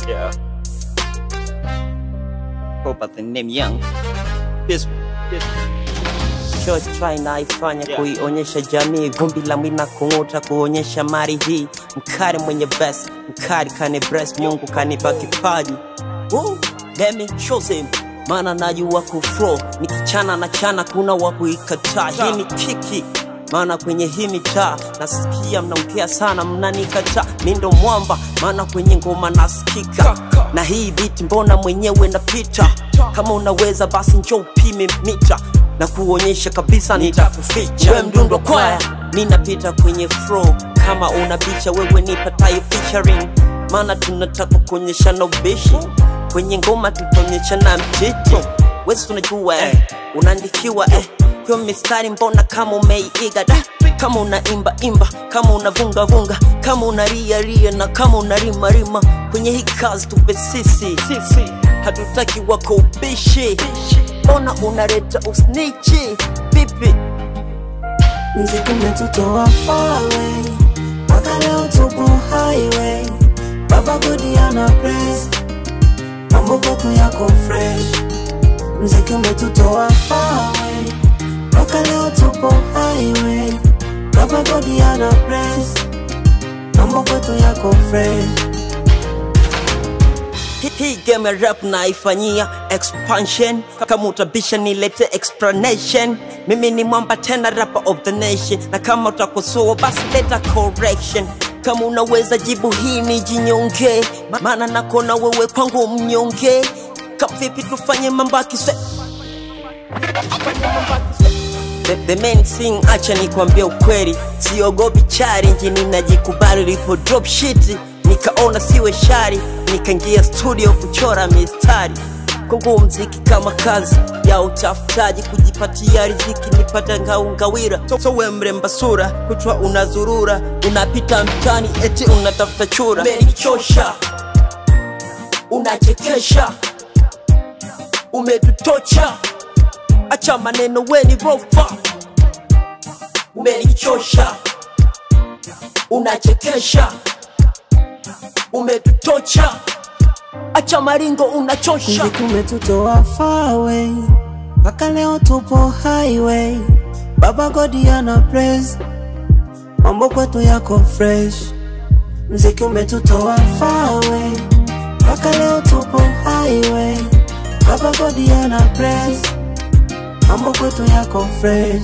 Yeah. Hope the name Young. This. Choice try na ifanya kuionyesha jamii vumbi la mina kung'uta kuonyesha mari hii mkari mwenye best mkari kani breast Mungu kanipa kipaji. Let me show them mana najua kuflow nikichana na chana kuna waku ikataa. Hii ni kiki mana kwenye hii mitaa nasikia mnaongea sana mnanikataa. Mimi ndo mwamba mana kwenye ngoma nasikika na hii beat mbona mwenyewe napita. Kama unaweza basi njoo upime mita na kuonyesha kabisa nitakuficha. Wewe mdundo kwaya mimi napita kwenye flow kama unabicha wewe nipataye featuring mana tunataka kuonyesha na ubishi kwenye ngoma tutonyesha na mtito. Wewe tunajua unaandikiwa hiyo mistari mbona kama umeiiga da. Kama unaimba imba kama unavunga vunga kama unaria ria na kama unarima rima kwenye hii kazi tupe sisi hatutaki wako ubishi. Ona unaleta usnichi vipi mziki umetutoa far away mpaka leo tupo highway. Baba Godi ana praise mambo kwetu yako fresh. Mziki umetutoa far away mpaka leo tupo highway. Baba Godi ana praise mambo kwetu yako fresh. Hii game ya rap na ifanyia expansion. Kama utabisha nilete explanation. Mimi ni mwamba tena rapper of the nation. Na kama utakosoa basi leta correction. Kama unaweza jibu hii ni jinyonge maana nakona wewe kwangu mnyonge. Kama vipi tufanye mambo kiswe The main thing acha nikwambie ukweli. Siogopi challenge ninajikubali lipo drop shit. Nikaona siwe shari nikaingia studio kuchora mistari. Kwangu mziki kama kazi ya utafutaji kujipatia riziki nipata ngaungawira. So we mremba sura kutwa unazurura unapita mtani eti unatafuta chura. Umenichosha unachekesha umetutocha acha maneno weni rofa. Umenichosha unachekesha umetutocha acha maringo unachosha. Mziki umetutoa far away mpaka leo tupo highway. Baba Godi ana praise mambo kwetu yako fresh. Mziki umetutoa far away mpaka leo tupo highway. Baba Godi ana praise mambo kwetu yako fresh.